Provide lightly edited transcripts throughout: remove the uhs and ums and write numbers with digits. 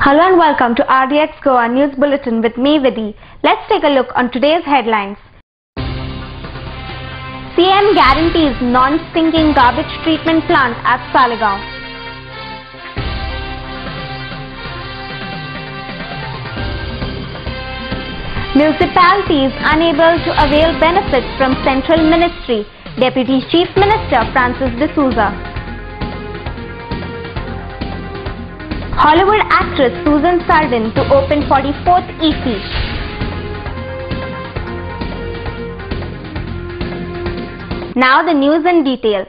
Hello and welcome to RDX Goa News Bulletin with me, Vidhi. Let's take a look on today's headlines. CM guarantees non-stinking garbage treatment plant at Salegaon. Municipalities unable to avail benefits from Central Ministry, Deputy Chief Minister Francis D'Souza. Hollywood actress Susan Sarandon to open 44th EP. Now the news in detail.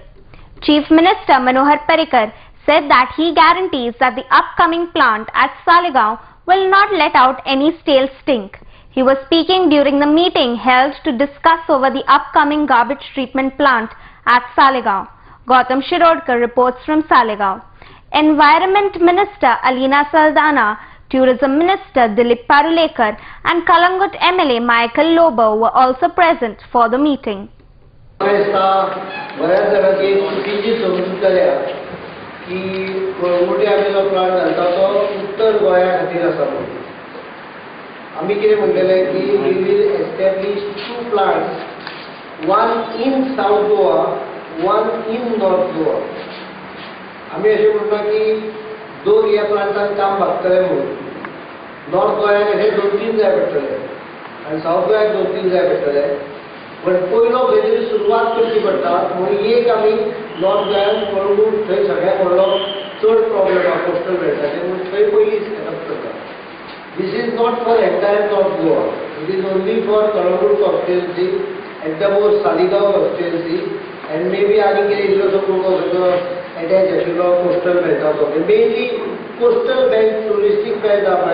Chief Minister Manohar Parrikar said that he guarantees that the upcoming plant at Salegaon will not let out any stale stink. He was speaking during the meeting held to discuss over the upcoming garbage treatment plant at Salegaon. Gautam Shirodkar reports from Salegaon. Environment Minister Alina Saldana, Tourism Minister Dilip Parulekar and Kalangut MLA Michael Lobo were also present for the meeting. आम्ही कितें म्हणलेले की we will establish 2 plants, one in South Goa, one in North Goa. आम्ही अशें म्हणटा की 2 ह्या प्लांटान काम भागतले म्हणून नॉर्थ गोंयाक अशें 2-3 जाय पडटले आनी सावथ गोंयाक 2-3 जाय पडटले. पण पयलो खंय सुरवात करची पडटा म्हणून एक आमी नॉर्थ गोंयान कळंगूट थंय सगळ्याक व्हडलो चड प्रॉब्लेम आसा कोस्टल बेल्टाचेर म्हणून थंय पयलीं सेटअप करता. This is not for entire North Goa. It is only for Kalangut constituency, at the most Salegaon constituency, and maybe आनी कितें सगळो attach आशिल्लो coastal belt. Mainly coastal belt, touristic belt आसा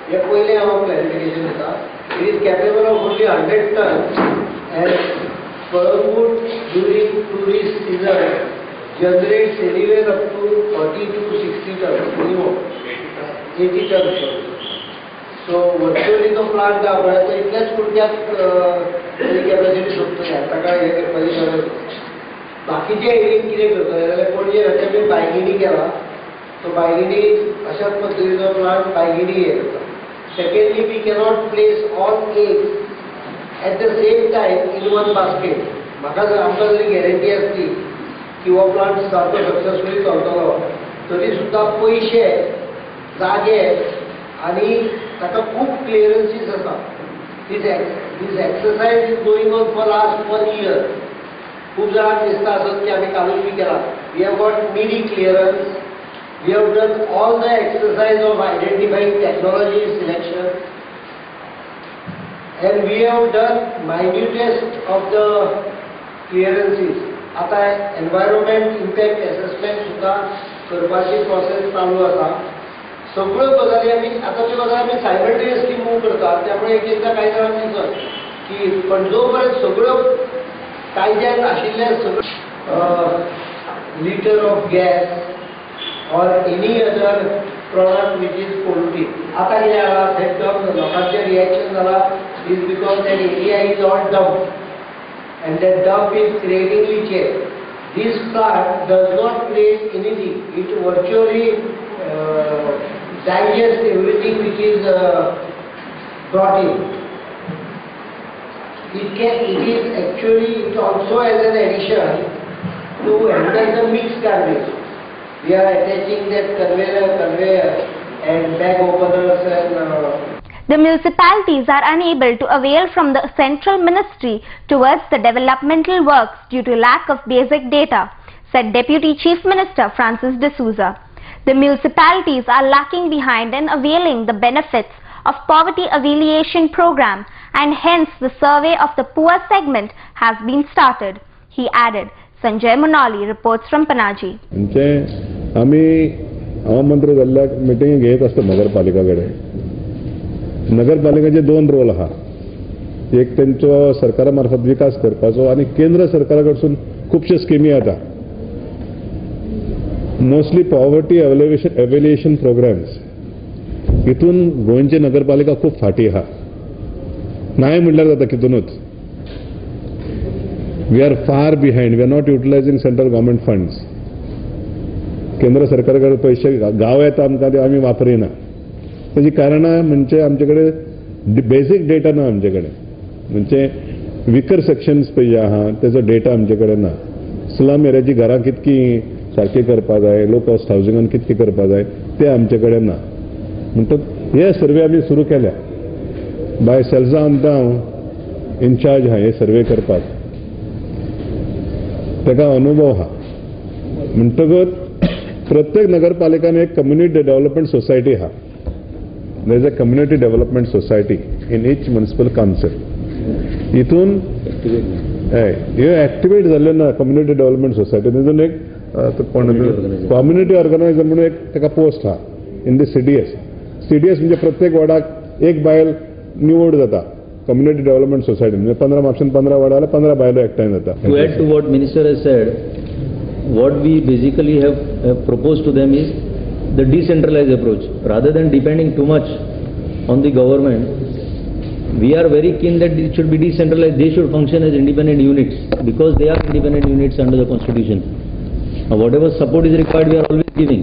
हे पयलें हांव clarification दिता. It is capable of only 100 tons, and Kalangut during tourist season generates anywhere up to 40 to 60 tons minimum. 80 tons. So virtually the plant तो इतल्याच कुडक्यात capacity सोडटले ताका हे करपाची गरज. बाकीचे एरियेन कितें करतले जाल्यार पणजे हाचे बायगिणी केला. सो बायगिणी अशाच पद्दतीचो प्लांट बायगिणी हे करता. Secondly we cannot place all eggs at the same time in one basket. म्हाका जर आमकां जरी गॅरंटी आसली की हो प्लांट सारको सक्सेसफुली चलतलो तरी सुद्दां पयशे जागे आणि ताका खूप क्लिअरन्सीस आसा. This exercise is going on for last 1 year. खूप जाणांक दिसता आसत की आमी कालूच बी केला. We have got many clearance. We have done all the exercise of identifying technology selection and we have done minutest of the clearances. आता एनवायरमेंट इम्पॅक्ट असेसमेंट सुद्धा करपाची प्रोसेस चालू आसा. सगळ्यो गजाली आमी आतां त्यो गजाली आमी सायमल्टेनियसली मूव करतात. त्यामुळे एकदा कांय जाणांक दिसत की पण जो पर्यंत सगळ्यो कायद्यात आशिल्ले सगळ्यो litre of gas or any other product which is polluting आतां कितें जाला थंय लोकांचें रिएक्शन जाला is because that area is all dump and that dump is creatingly check. This plant does not create anything. It virtually digests everything which is brought in. It also has an addition to handle the mixed garbage. We are attaching that conveyor and bag openers and The municipalities are unable to avail from the Central Ministry towards the developmental works due to lack of basic data, said Deputy Chief Minister Francis D'Souza. The municipalities are lacking behind in availing the benefits of poverty alleviation program and hence the survey of the poor segment has been started. He added. Sanjay Monali reports from Panaji. आम्ही मंत्री जाल्ल्या meeting घेत असतो नगरपालिकाकडे. नगरपालिकेचे 2 role आहा. एक त्यांचो सरकारामार्फत विकास करपाचो आणि केंद्र सरकाराकडसून खूपशे स्किमी आता. मोस्टली पॉवर्टी एव्हॅल्युएशन प्रोग्राम्स हितून गोंयची नगरपालिका खूप फाटी आहा. नाही म्हणल्यार जाता कितूनच. We are far behind. We are not utilising central government funds. केंद्र सरकारकडे पैसे गाव येता आमकां ते आमी वापरिना. ताची कारणां म्हणजे आमचे कडेन बेसीक डेटा ना आमचे कडेन. म्हणजे विकर सेक्शन्स पळय जे आहा तेजो डेटा आमचे कडेन ना. स्लम एरियाची घरां कितकी सारकी करपा जाय, लो कॉस्ट हावजिंगान कितकी करपा जाय ते आमचे कडेन ना. म्हणटकच हे सर्वे आमी सुरू केल्या. बाय सेल्सा आमकां हांव इन्चार्ज आहा हे सर्वे करपाक. ताका अनुभव आहा. म्हणटकच प्रत्येक नगरपालिकान एक कम्युनिटी डेव्हलपमेंट सोसायटी आहा. There is a community development society in each municipal council. हितून हे ऍक्टिवेट जाल्ले ना कम्युनिटी डेव्हलपमेंट सोसायटी. तितून एक कम्युनिटी ऑर्गनायझर म्हणून एक ताका पोस्ट आहा इन द CDS. CDS म्हणजे प्रत्येक वार्डाक एक बायल निवड जाता कम्युनिटी डेव्हलपमेंट सोसायटी. म्हणजे 15 म्हापशान 15 वार्ड जाल्यार 15 बायलो एकठांय जाता. To add to what Minister has said, what we basically have proposed to them is the decentralized approach. Rather than depending too much on the government, we are very keen that it should be decentralized. They should function as independent units because they are independent units under the Constitution. Whatever support is required, we are always giving,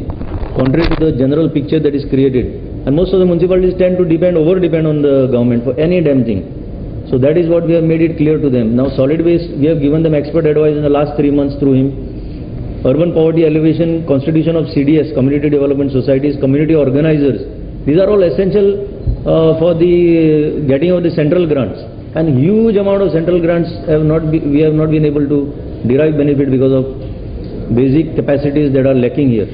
contrary to the general picture that is created. And most of the municipalities tend to over-depend on the government for any damn thing. So that is what we have made it clear to them. Now solid waste, we have given them expert advice in the last 3 months through him. Urban poverty alleviation, constitution of CDS, community development societies, community organizers. These are all essential for the getting of the central grants. And huge amount of central grants we have not been able to derive benefit because of basic capacities that are lacking here.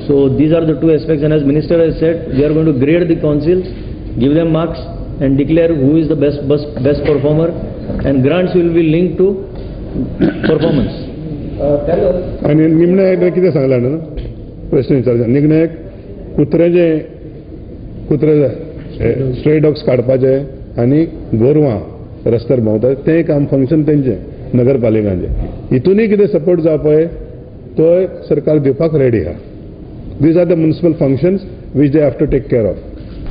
So these are the two aspects, and as Minister has said, we are going to grade the councils, give them marks and declare who is the best performer, and grants will be linked to performance. आणि निमणे कितें सांगला ना प्रश्न विचारचा. निमणे कुत्रे stray dogs काडपाचे आनी गोरवां रस्त्यार भोंवतात तें काम फंक्शन तेंचे नगरपालिकांचे. हितूनय कितें सपोर्ट जावपा पळय तो सरकार दिवपाक रेडी आहा. These are the municipal functions which they have to take care of.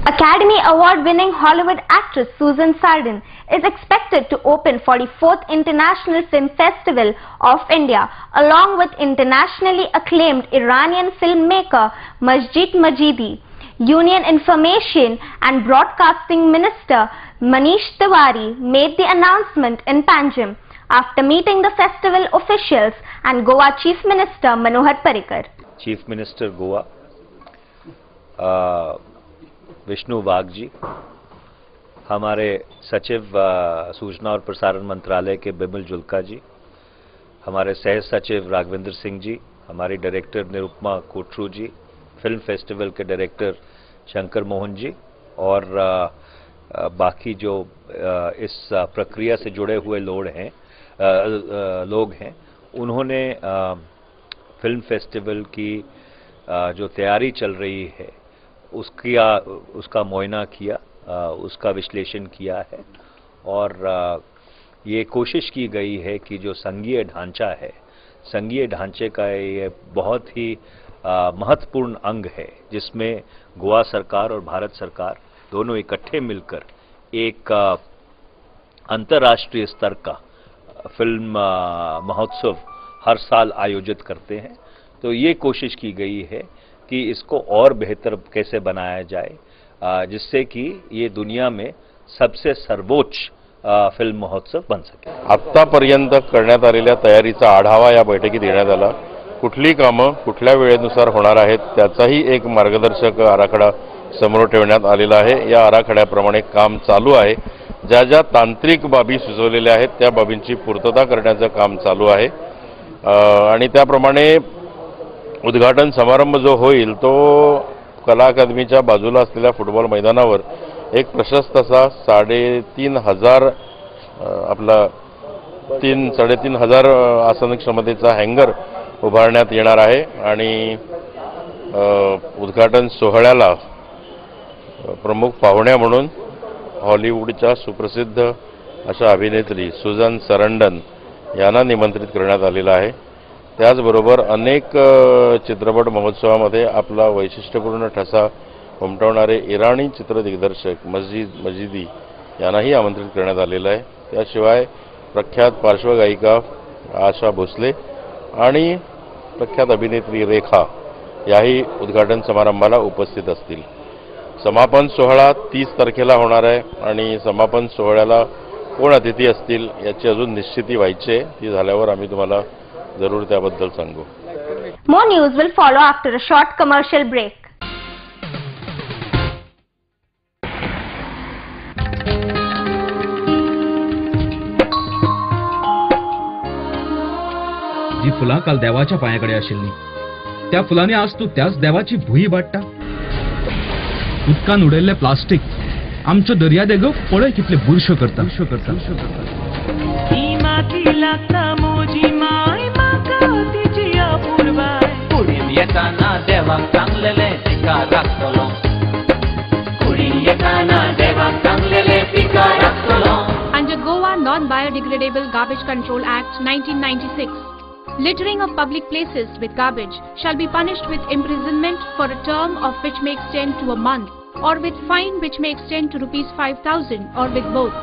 Academy Award-winning Hollywood actress Susan Sarandon is expected to open 44th International Film Festival of India along with internationally acclaimed Iranian filmmaker Masjid Majidi. Union Information and Broadcasting Minister Manish Tiwari made the announcement in Panjim after meeting the festival officials and Goa Chief Minister Manohar Parrikar. Chief minister Goa Vishnu Wagh ji, हमारे सचिव सूचना और प्रसारण मंत्रालय के बिमल जुल्का जी, हमारे सह सचिव राघवेंद्र सिंह जी, हमारी डायरेक्टर निरुपमा कोटरू जी, फिल्म फेस्टिवल के डायरेक्टर शंकर मोहन जी और बाकी जो इस प्रक्रिया से जुड़े हुए लोग हैं, उन्होंने फिल्म फेस्टिवल की जो तैयारी चल रही है उसका मुआयना किया, उसका विश्लेषण किया है और ये कोशिश की गई है कि जो संघीय ढांचा है, संघीय ढांचे का ये बहुत ही महत्वपूर्ण अंग है जिसमें गोवा सरकार और भारत सरकार दोनों इकट्ठे मिलकर एक अंतर्राष्ट्रीय स्तर का फिल्म महोत्सव हर साल आयोजित करते हैं। तो ये कोशिश की गई है कि इसको और बेहतर कैसे बनाया जाए जिससे कि ये दुनिया में सबसे सर्वोच्च फिल्म महोत्सव बन सके। आतापर्यंत करण्यात आलेल्या तयारीचा आढावा या बैठकीत घेण्यात आला. कुठली कामं कुठल्या वेळेनुसार होणार आहेत त्याचाही एक मार्गदर्शक आराखडा समोर ठेवण्यात आलेला आहे. या आराखड्याप्रमाणे काम चालू आहे. ज्या ज्या तांत्रिक बाबी सुचवलेल्या आहेत त्या बाबींची पूर्तता करण्याचं काम चालू आहे आणि त्याप्रमाणे उद्घाटन समारंभ जो होईल तो कला अकादमीच्या बाजूला असलेल्या फुटबॉल मैदानावर एक प्रशस्त असा 3,500 आपला 3,500 आसन क्षमतेचा हँगर उभारण्यात येणार आहे आणि उद्घाटन सोहळ्याला प्रमुख पाहुण्या म्हणून हॉलिवूडच्या सुप्रसिद्ध अशा अभिनेत्री सुझान सरंडन यांना निमंत्रित करण्यात आलेलं आहे. त्याचबरोबर अनेक चित्रपट महोत्सवामध्ये आपला वैशिष्ट्यपूर्ण ठसा उमटवणारे इराणी चित्रदिग्दर्शक मस्जिद मजिदी यांनाही आमंत्रित करण्यात आलेलं आहे. त्याशिवाय प्रख्यात पार्श्वगायिका आशा भोसले आणि प्रख्यात अभिनेत्री रेखा याही उद्घाटन समारंभाला उपस्थित असतील. समापन सोहळा 30 तारखेला होणार आहे आणि समापन सोहळ्याला कोण अतिथी असतील याची अजून निश्चिती व्हायची आहे. ती झाल्यावर आम्ही तुम्हाला जरूर त्याबद्दल सांगू. More news will follow after a short commercial break. जी फुलां काल देवाच्या पायाकडे आशिल्ली त्या फुलांनी आज तू त्याच देवाची भुई वाडटा. उदकान उडयल्ले प्लास्टीक आमच्यो दर्या देगो पळय कितले बुरश्यो करता. येताना देवाक चांगलेले पिका राखतलो. कुडीन येताना देवाक चांगलेले पिका राखतलो. Under Goa Non-Biodegradable Garbage Control Act 1996, littering of public places with garbage shall be punished with imprisonment for a term of which may extend to a month, or with fine which may extend to ₹5,000, or with both.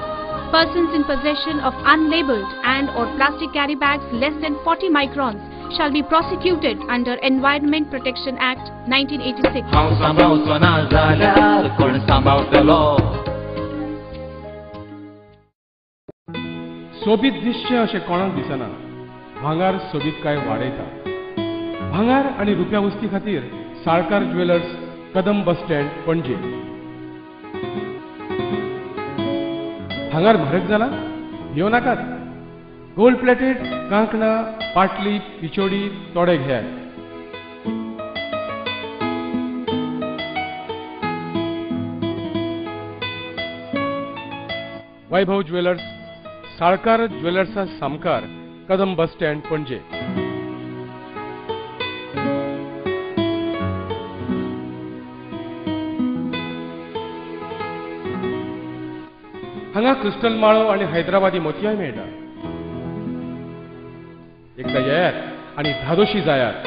Persons in possession of unlabeled and or plastic carry bags less than 40 microns shall be prosecuted under Environment Protection Act 1986. हांव सांबाळचो ना जाल्यार कोण सांबाळटलो. सोबीत दिसचें अशें कोणाक दिसना. भांगार सोबीत काय वाडयता. भांगार आनी रुप्या वस्ती खातीर साळकार ज्वेलर्स, कदम बस स्टँड, पणजे. भांगार म्हारग जाला? भियो नाकात. गोल्ड प्लेटेड कांकणां, पाटली, पिचोडी तोडे घेयात. वैभव ज्वेलर्स, साळकार ज्वेलर्सा सामकार, कदम बस स्टँड, पणजे. हांगा क्रिस्टल माळो आणि हैदराबादी मोतयाय मेळटा. एकदा येयात आणि धादोशी जायात.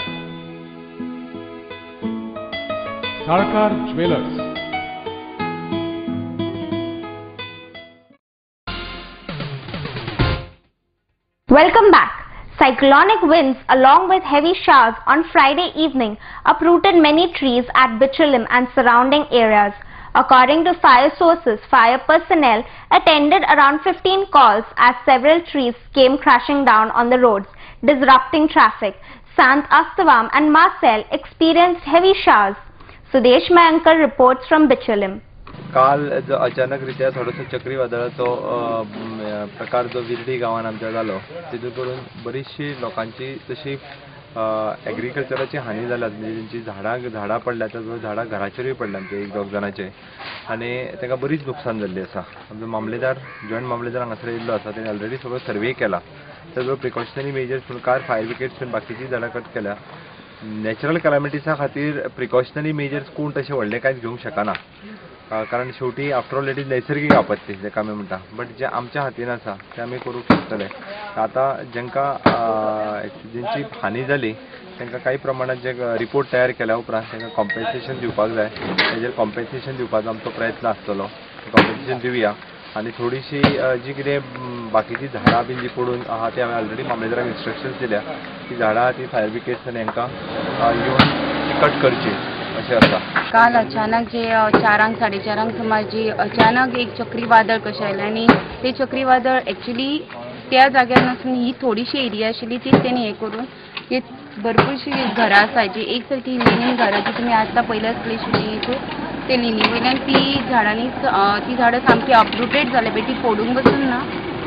Salkar jewellers. Welcome back. Cyclonic winds along with heavy showers on Friday evening uprooted many trees at Bicholim and surrounding areas. According to fire sources, fire personnel attended around 15 calls as several trees came crashing down on the roads, disrupting traffic. Sant Astavam and Marcel experienced heavy showers. Sudesh Mayankar reports from Bicholim. काल जो अचानकरित्या थोडोसो चक्रीवादळाचो प्रकार जो विर्डी गांवांत आमच्या जालो तेतून करून बरीचशी लोकांची तशी एग्रीकल्चराची हानी जाल्यात. म्हणजे तेंची झाडां पडल्यात, झाडां घराचेरूय पडल्यात आमचे 1-2 जाणांचे आनी तांकां बरीच नुकसान जाल्ली आसा. आमचो मामलेदार जॉयंट मामलेदार हांगासर येयल्लो आसा. तेणें ऑलरेडी सगळो सर्वे केला. सगळो प्रिकॉशनरी मेजर्स म्हणून कार फायर ब्रिगेड्स बाकीची झाडां कट केल्या. नॅचरल कॅलॅमिटीसा खातीर प्रिकॉशनरी मेजर्स कोण तशें व्हडलें कांयच घेवंक शकना. कारण शेवटी आफ्टर ऑल इट इज नैसर्गिक आपत्ती जेका आमी म्हणटा. बट जे आमच्या हातीन आसा ते आमी करूंक शकतले. आतां जेंकां जेंची हानी जाली तांकां काही प्रमाणात जे रिपोर्ट तयार केल्या उपरांत तांकां कॉम्पेन्सेशन दिवपाक जाय. तेजेर कॉम्पेन्सेशन दिवपाचो आमचो प्रयत्न आसतलो. कॉम्पेन्सेशन दिवया. आनी थोडीशी जी कितें बाकीची झाडां बीन जी पडून आहा ती हांवें ऑलरेडी मामलेदाराक इन्स्ट्रक्शन्स दिल्या. ती झाडां ती फायर ब्रिगेड्स आनी हांकां येवन कट करची अशें आसा. काल अचानक जे 4-4:30 सुमार जी अचानक एक चक्रीवादळ कशें आयलें आनी ते चक्रीवादळ एक्चुली त्या जाग्यार नसून ही थोडीशी एरिया आशिल्ली ती तेणी हे करून की भरपूरशी घरां आसा जी एक तर ती लिनीन घरां जी तुमी आतां पयल्या आसली शुटींगेचेर ते लिनी वयल्यान ती झाडांनी ती झाडां सामकी अपरूटेड जाल्या. ती फोडूंक बसून ना,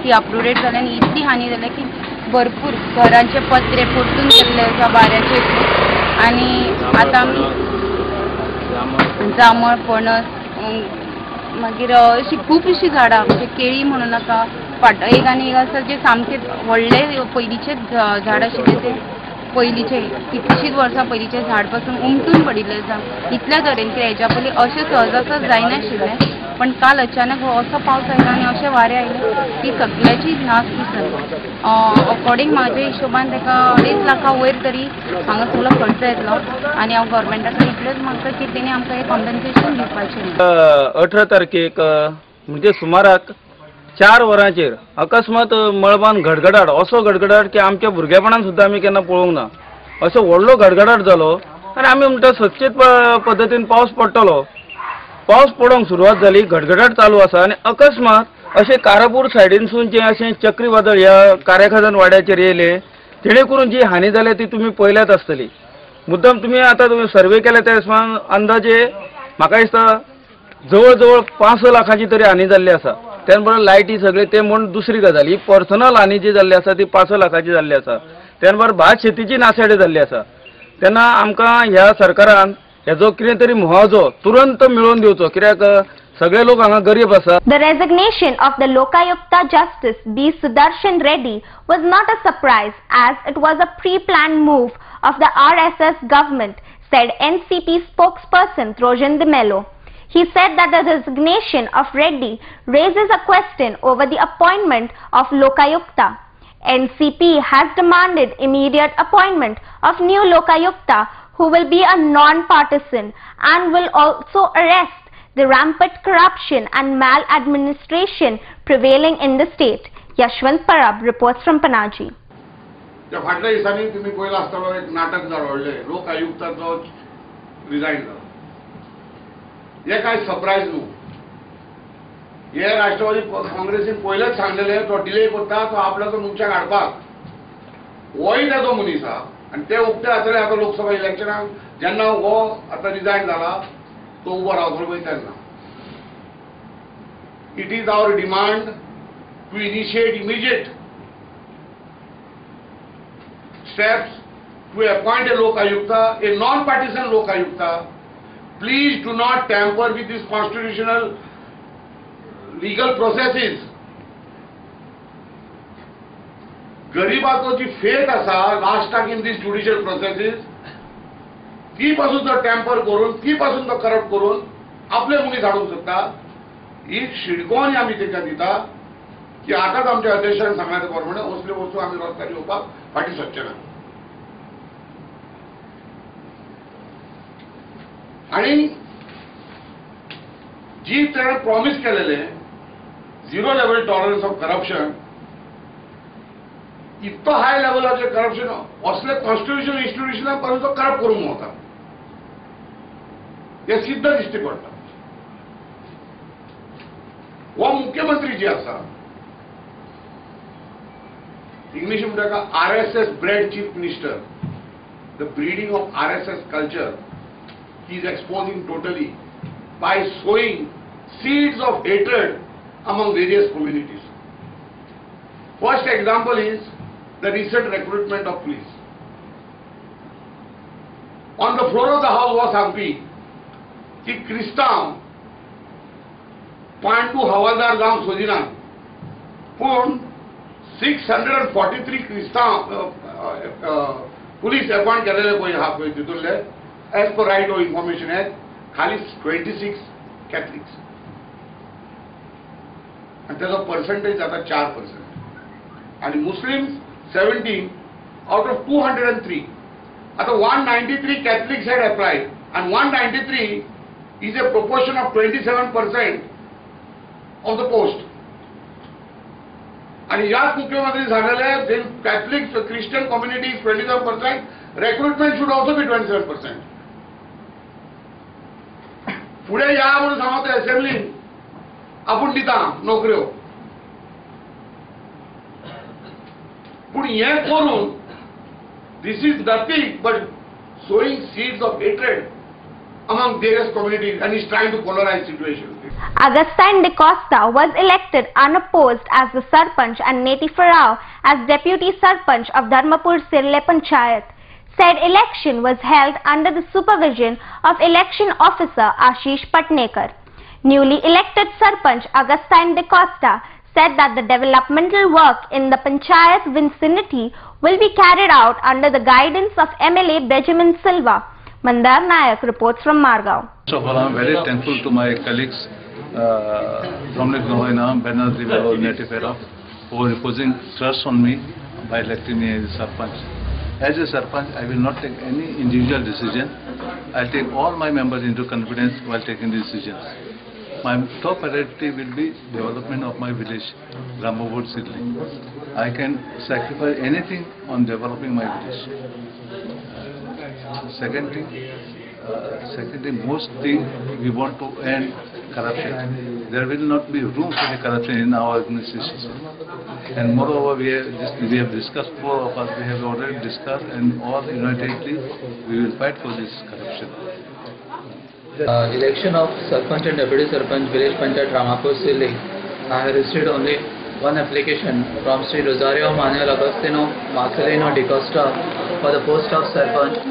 ती अपरूटेड जाल्या आनी इतली हानी जाल्या की भरपूर घरांचे पत्रे परतून गेल्ले आसा वाऱ्याचे. आनी आतां आमी जांबळ, पणस, मागीर अशी खूब अशी झाडां म्हणजे केळी म्हणू नाका एक आनी एक आसा जे सामके व्हडले पयलींचे झाड आशिल्ले ते पयलींचे कितलीशींच वर्सां पयलींचे झाड पासून उमटून पडिल्ले आसा. इतल्या तरेन की हेच्या पयलीं अशें सहजासहज जायनाशिल्लें. पण काल अचानक असो पावस आयलो आनी अशें वारें आयलें की सगळ्याची नासधूस जाली. अकॉर्डिंग म्हाज्या हिशोबान ताका 2.5 लाखा वयर तरी हांगा सगळो खर्च येतलो. आनी हांव गव्हर्मेंटाकडे इतलेंच मागता की तेणी आमकां हें कॉम्पेन्सेशन दिवपाचें. 18 तारखेक म्हणजे सुमाराक 4 वरांचेर अकस्मात मळबान गडगडाट असो गडगडाट की आमच्या भुरगेपणान सुद्दां आमी केन्ना पळोवंक ना. असो व्हडलो गडगडाट जालो आनी आमी म्हणटा सच्चीत पद्दतीन पावस पडटलो. पावस पडोंक सुरवात जाली, घडघडाट चालू आसा आनी अकस्मात अशें कारापूर सायडीनसून जें अशें चक्रीवादळ ह्या कारेखाजन वाड्याचेर येयलें, जेणे करून जी हानी जाल्या ती तुमी पळयल्यात आसतली. मुद्दम तुमी सर्वे केल्या त्या दिसांत अंदाजे म्हाका दिसता जवळ जवळ 5 लाखांची तरी हानी जाल्ली आसा. त्याच बरोबर लायटी सगळे ते म्हण दुसरी गजाल. ही पर्सनल हानी जी जाल्ली आसा ती 5 लाखाची जाल्ली आसा. त्याच बरोबर भात शेतीची नाशाडी जाल्ली आसा. तेन्ना आमकां ह्या सरकारान हेजो कितें तरी मुआवजो तुरंत मेळोवन दिवचो, कित्याक सगळे लोक हांगा गरीब आसा. The resignation of the Lokayukta Justice B. Sudarshan Reddy was not a surprise, as it was a pre-planned move of the RSS government, said NCP spokesperson Trojan De Mello. He said that the resignation of Reddy raises a question over the appointment of Lokayukta. NCP has demanded immediate appointment of new Lokayukta who will be a non-partisan and will also arrest the rampant corruption and maladministration prevailing in the state. Yashwant Parab reports from Panaji. त्या फाटल्या दिसांनी तुम्ही पळयला आसतलो एक नाटक जाळवले लोक आयुक्ताचो resign जालो. हे काय सरप्रायज न्हू. हे राष्ट्रवादी काँग्रेसीन पयलेच सांगलेले तो डिले करता, तो आपल्याचो मनशाक हाडपाक. होय ताचो मनीस आहा आनी ते उक्ते जातले आतां लोकसभा इलेक्शनाक जेन्ना हो आतां रिजायन जाला तो उबो रावतलो पळय तेन्ना. It is our demand to initiate immediate steps to appoint a Lokayukta, a non-partisan Lokayukta. Please do not tamper with these constitutional legal processes. गरिबाचो जी फेथ आसा लास्टाक इन दीस ज्युडिशियल प्रोसेसीस ती पासून तो टॅम्पर करून, ती पासून तो करप्ट करून आपले मनीस हाडूंक सोदता. ही शिडकोवणी आमी ताका दिता की आतांच आमच्या अध्यक्षान सांगल्या प्रमाणे असल्यो वस्तू आमी रस्त्यार येवपाक फाटी सरचे ना. आणि जी ताणें प्रॉमिस केलेले 0 लेवल टॉलरन्स ऑफ करप्शन, इतको हाय लेवलाचेर करप्शन असले कॉन्स्टिट्युशनल इन्स्टिट्यूशनाक पासून तो करप्ट करूंक वता. हे सिद्ध दिश्टी पडटा. हो मुख्यमंत्री जी आसा इंग्लिश म्हणटा RSS bred chief minister, the breeding of RSS culture he is exposing totally by sowing seeds of hatred among various communities. First example is the recent recruitment of police. On the floor of the house was सांगपी की क्रिस्तांव पांडू हवालदार जावंक सोदिनात, पूण 643 क्रिस्तांव police appoint केलेले पळय हा पळय तितूंतले as per right of information act खाली 26 कॅथलिक्स आनी तेजो पर्संटेज जाता 4%. आनी मुस्लिम्स 17 out of 203. आता 193 Catholics had applied and 193 is a proportion of 27% of the post. आणि याच मुख्यमंत्री सांगलेले Catholic Christian community is 27%, recruitment should also be 27%. पुढे या म्हणून सांगतो असेंब्लीन आपण दिता नोकऱ्यो, पूण हे करून this is nothing but sowing seeds of hatred among various communities and is trying to polarize situation. Agustin De Costa was elected unopposed as the Sarpanch and Neti Farao as Deputy Sarpanch of Dharmapur Sirle Panchayat. Said election was held under the supervision of election officer Ashish Patnekar. Newly elected Sarpanch Agustin De Costa said that the developmental work in the Panchayat vicinity will be carried out under the guidance of MLA Benjamin Silva. Mandar Nayak reports from Margao. First of all, I am very thankful to my colleagues Dominic Nohoina, Bernard Rivero, Neti Farao, for reposing trust on me by electing me as a Sarpanch. As a Sarpanch, I will not take any individual decision. I will take all my members into confidence while taking the decisions. My top priority will be development of my village, Ramavur Sidli. I can sacrifice anything on developing my village. Secondly, most thing we want to end corruption. There will not be room for the corruption in our organization. And moreover, we have discussed, four of us, we have already discussed, and all unitedly we will fight for this corruption. Election of Sarpanch and Deputy Sarpanch, Village Panchayat Ramapur Silli. I have received only one application from Sri Rosario Manuel Agostino Marcelino Di Costa for the post of Sarpanch.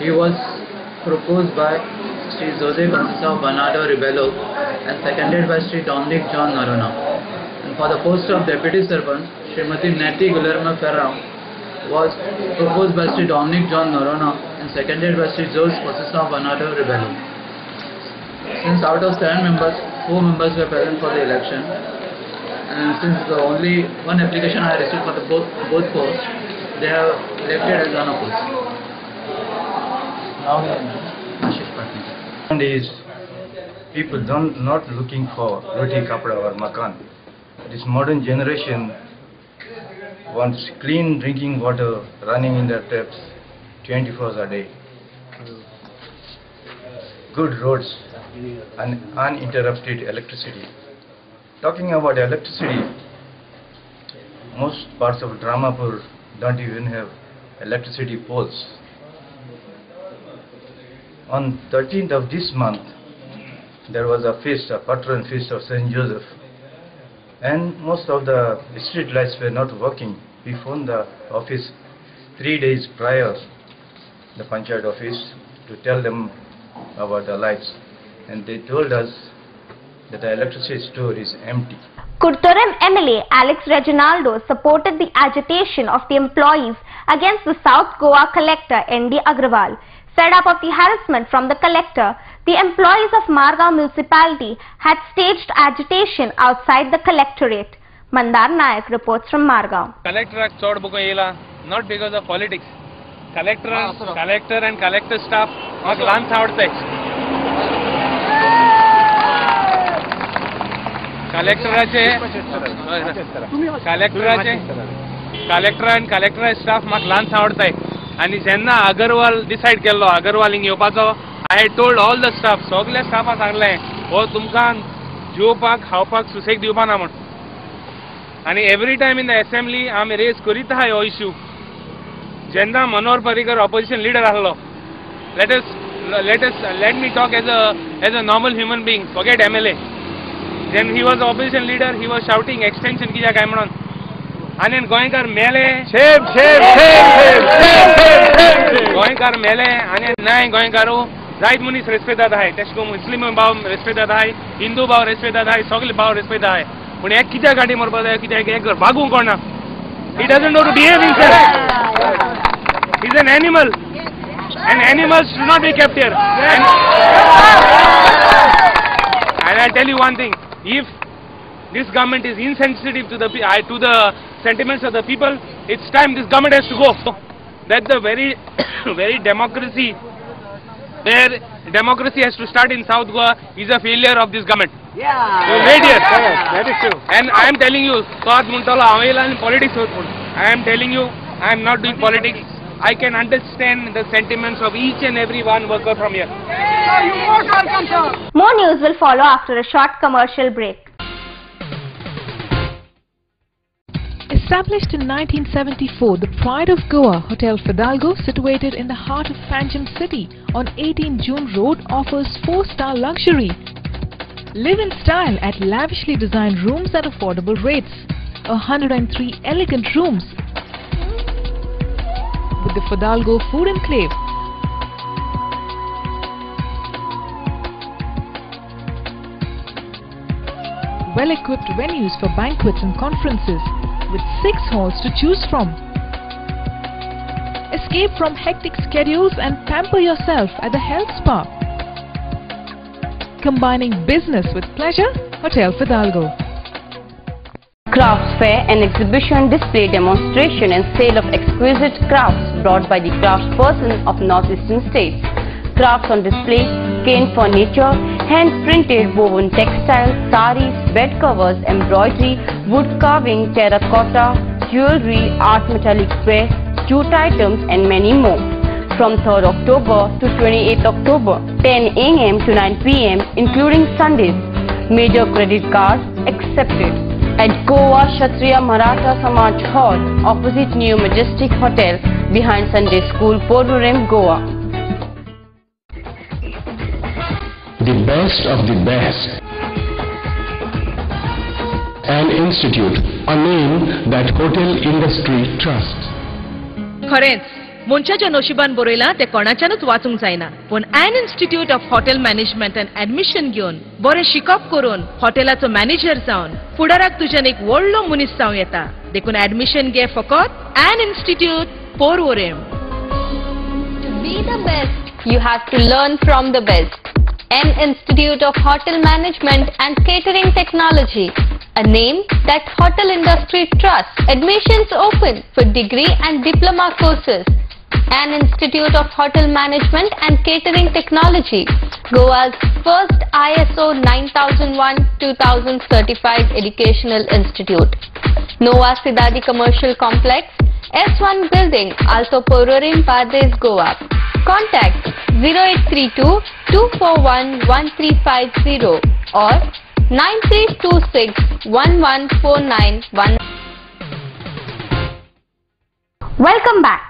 He was proposed by Sri Jose Conceição Bernardo Rebelo and seconded by Sri Dominic John Noronha. And for the post of Deputy Sarpanch, Srimati Neti Guillermo Ferrao was proposed by Sri Dominic John Noronha and seconded by Sri Jose Conceição Bernardo Rebelo. Since out of 7 members, 4 members were present for the election, and since the only one application I received for the both posts, they have elected as unopposed. Now Ashish Patni. And is people not looking for roti, kapda or makan. This modern generation wants clean drinking water running in their taps 24 hours a day. Good roads and uninterrupted electricity. Talking about electricity, most parts of Dramapur don't even have electricity poles. On 13th of this month, there was a feast, a patron feast of St. Joseph, and most of the street lights were not working. We phoned the office 3 days prior, the Panchayat office, to tell them about the lights, and they told us that the electricity store is empty. Kurtoram MLA Alex Reginaldo supported the agitation of the employees against the South Goa collector N.D. Agrawal. Fed up of the harassment from the collector, the employees of Margao municipality had staged agitation outside the collectorate. Mandar Nayak reports from Margao. Collector not because of politics. Collector and collector staff not lunch outside. Collector and collector staff mak lunch outside. And Jenna Agarwal decide kello Agarwal in Yopazo. I had told all the staff, Sogle staff are saying, "Oh, tumkan Jopak, Howpak, Susek Dupanamon." And every time in the assembly, I am raise Kurita hai issue. Jenna Manor Parikar opposition leader allo. Let me talk as a normal human being. Forget MLA. Then he was opposition leader. He was shouting extension kiya Cameron. And then Goenkar Mele. Shame. Goenkar Mele. And then Nai Goenkaru. Zaid Munis respect hai. Teshko Muslim Baum respect hai. Hindu Baum respect hai. Sogli Baum respect hai. When ek kita gadi mor pada kita ek bagu kona. He doesn't know to behave himself. He's an animal. And animals should not be kept here. And I'll tell you one thing. If this government is insensitive to the sentiments of the people, it's time this government has to go. That's the very democracy, where democracy has to start in South Goa, is a failure of this government. Yeah. So wait here. That is true. And I am telling you, politics. I am telling you, I am not doing politics. I can understand the sentiments of each and every one worker from here. More news will follow after a short commercial break. Established in 1974, the Pride of Goa, Hotel Fidalgo, situated in the heart of Panjim city on 18 June Road, offers 4-star luxury. Live in style at lavishly designed rooms at affordable rates. 103 elegant rooms with the Fidalgo Food Enclave. Well-equipped venues for banquets and conferences, with 6 halls to choose from. Escape from hectic schedules and pamper yourself at the health spa. Combining business with pleasure, Hotel Fidalgo. Crafts fair, an exhibition, display, demonstration and sale of exquisite crafts brought by the craftsperson of northeastern states. Crafts on display, cane furniture, hand-printed woven textiles, saris, bed covers, embroidery, wood carving, terracotta, jewelry, art metallic ware, jute items and many more. from 3rd October to 28th October, 10 a.m. to 9 p.m. including Sundays. Major credit cards accepted. At Goa Kshatriya Maratha Samaj Hall, opposite New Majestic Hotel, behind Sunday School, Porvorim, Goa. The best of the best. An institute, a name that hotel industry trusts. खरेंच मनशाच्या नशिबान बरयला ते कोणाच्यानच वाचूंक जायना पण an institute of hotel management and admission घेवन बरें शिकप करून हॉटेलाचो मॅनेजर जावन फुडाराक तुज्यान एक व्हडलो मनीस जावं येता देखून ऍडमिशन घे फकत an institute Porvorim. To be the best, you have to learn from the best. An Institute of Hotel Management and Catering Technology, a name that hotel industry trusts. Admissions open for degree and diploma courses. An Institute of Hotel Management and Catering Technology, Goa's first ISO 9001-2000 certified educational institute. Nova Sidadi Commercial Complex, S1 Building, Alto Porvorim, Padres, Goa. Contact 0832 241 1350 or 9326 11491. Welcome back.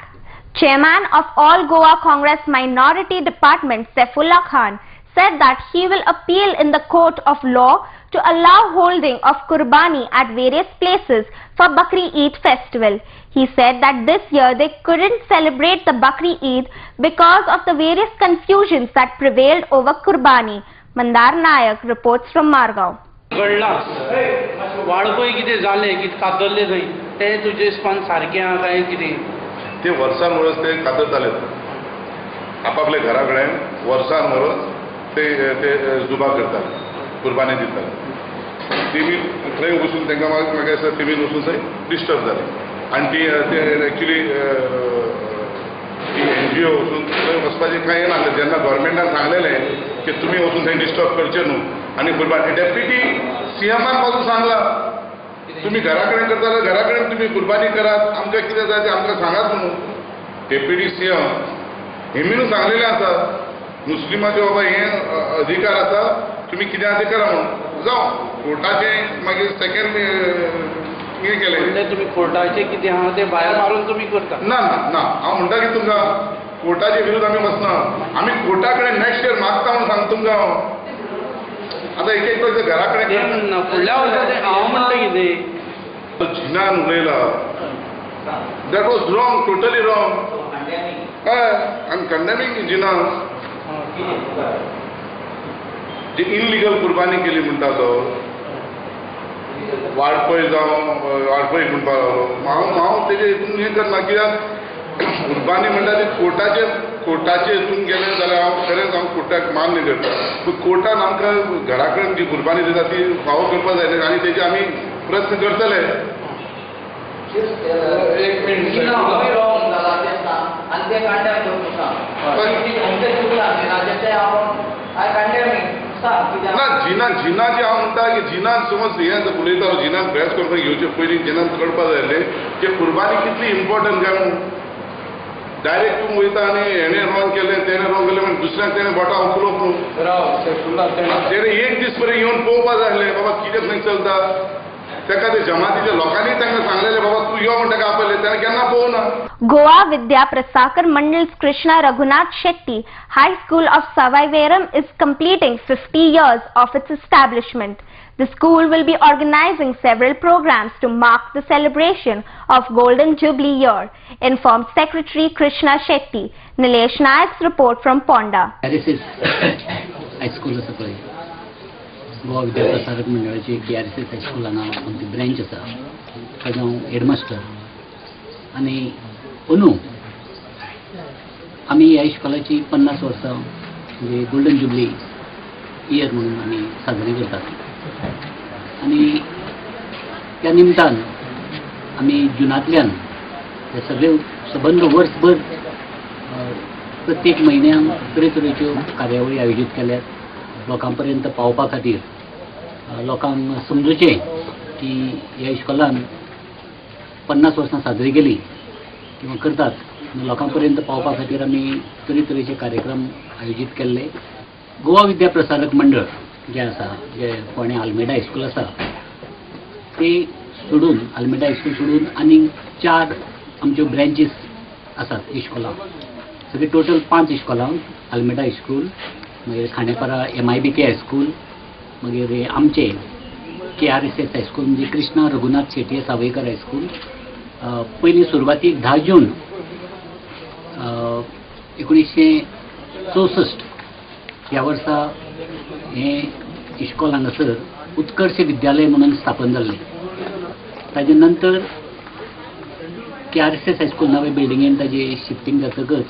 Chairman of All Goa Congress Minority Department Saifullah Khan said that he will appeal in the court of law to allow holding of Qurbani at various places for Bakri Eid festival. He said that this year they couldn't celebrate the Bakri Eid because of the various confusions that prevailed over Qurbani. Mandar Nayak reports from Margao. घडला वाळपय कितें जालें कितें कातरले थंय तें तुजें स्पंद सारकें आहा काय कितें ते वर्सान वर्स ते कातरताले आपापल्या घरा कडेन वर्सान वर्स ते जुबा करताले कुर्बानी दिताले टीव्ही थंय वचून तांकां म्हाका दिसता टीव्हीन वचून थंय डिस्टर्ब जालें आनी ते एक्चुली ती NGO वचून थंय वचपाचें कांय नासलें जेन्ना गव्हर्मेंटान सांगलेलें की तुमी वचून थंय डिस्टर्ब करचें न्हू आनी कुर्बानी डेप्युटी CMान पासून सांगला तुम्ही घरा कडेन करता जाल्यार घरा कडेन तुम्ही कुर्बानी करात आमकां कितें जाय तें आमकां सांगात म्हणून डेप्युटी CM हेमीनूच सांगलेलें आसा मुस्लिमाचे बाबा हे अधिकार आसा तुम्ही कितें आहा तें करा म्हणून जावं कोर्टाचें मागीर सेकंड हें केलें तुमी कोर्टाचें कितें आहा तें भायर मारून तुमी करता ना ना ना हांव म्हणटा की तुमकां कोर्टाचे विरोध आमी वचना आमी कोर्टा कडेन नेक्स्ट इयर मागता म्हणून सांगता तुमकां हांव आता एक एक घरा कडेन फुडल्या वर्सा हांव म्हणटा कितें जिनान उलयला that was wrong totally wrong हय I am condemning Jinnah ji illegal कुर्बानी केली म्हणटा तो वाळपय जावं वाळपय म्हणपाक लागलो हांव तेजे हितून हें करना कित्याक कुर्बानी म्हणटा ती कोर्टाचे हितून गेलें जाल्यार हांव खरेंच हांव कोर्टाक मान्य करता पूण कोर्टान आमकां घरा कडेन जी कुर्बानी दिता ती फावो करपाक जाय आनी तेजे आमी प्रयत्न करतले. एक मिनिट ना जिना जी हांव म्हणटा की जिनान समज हें उलयता जिनान प्रेस कॉन्फरन्स घेवचे पयलीं जिनान कळपाक जाय आसलें की कुर्बानी कितली इम्पॉर्टंट काय म्हणून डायरेक्ट तूं वयता आनी हेणें रॉंग केलें तेणें रॉंग केलें म्हणून दुसऱ्याक तेणें बोटां उखलोवप न्हू तेणें एक दीस पर्यंत येवन पळोवपाक जाय आसलें बाबा कितें थंय चलता तेका ते जमातीच्या लोकांनी तांकां सांगलेलें बाबा तूं यो म्हण ताका आपयलें ताणें केन्ना पळोवना. Goa Vidya Prasakar Mandal's Krishna Raghunath Shetty High School of Savaiveram is completing 50 years of its establishment. The school will be organizing several programs to mark the celebration of Golden Jubilee year, informed Secretary Krishna Shetty. Nilesh Nayak's report from Ponda. This is High School of Goa Vidya Prasakar Mandalaची KRSS High School आमची branch आसा ताजो headmaster आनी अंदू आमी ह्या इश्कोलाची 50 वर्सां म्हणजे golden jubilee year म्हणून आमी साजरी करतात आनी त्या निमतान आमी जुनांतल्यान हे सगळे सबंद वर्सभर प्रत्येक म्हयन्याक तरेतरेच्यो कार्यावळी आयोजीत केल्यात लोकां पर्यंत पावपा खातीर लोकांक समजुचें की ह्या इश्कोलान 50 वर्सां साजरी केली किंवा करतात लोकां पर्यंत पावपा खातीर आमी तरेतरेचे कार्यक्रम आयोजीत केल्ले. गोवा विद्या प्रसारक मंडळ जे आसा, जे फोंड्या आल्मेडा हायस्कूल आसा, ते सोडून आल्मेडा हायस्कूल सोडून आनीक 4 आमच्यो ब्रँचीस आसात इश्कोलां. सगळे टोटल 5 इश्कोलां, आल्मेडा हायस्कूल, मागीर खांडेपारा MIBK हायस्कूल, मागीर आमचे KRSS हायस्कूल म्हणजे कृष्णा रघुनाथ शेटये सावयकर हायस्कूल. पयलीं सुरवातीक 10 जून 1964 ह्या वर्सा हें इश्कोल हांगासर उत्कर्ष विद्यालय म्हणून स्थापन जाल्लें. ताजे नंतर KRSS हायस्कूल नवे बिल्डिंगेन ताजे शिफ्टिंग जातकच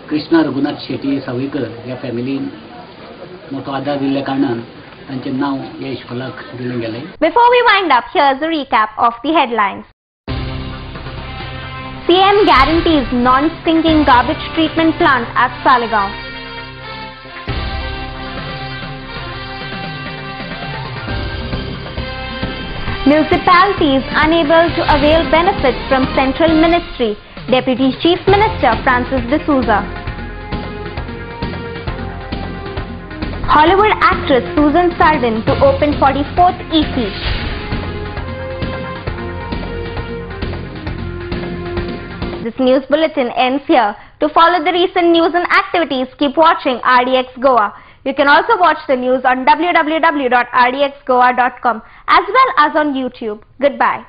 कृष्णा रघुनाथ शेटये सावयकर ह्या फॅमिलीन मोठो आदार दिल्ल्या कारणान तांचें नांव ह्या इश्कोलाक दिलें गेलें. Before we wind up, here's a recap of the headlines. CM guarantees non-stinking garbage treatment plant at Saligaon. Municipalities unable to avail benefits from Central Ministry, Deputy Chief Minister Francis D'Souza. Hollywood actress Susan Sarandon to open 44th EP. This news bulletin ends here. To follow the recent news and activities, keep watching RDX Goa. You can also watch the news on www.rdxgoa.com as well as on YouTube. Goodbye.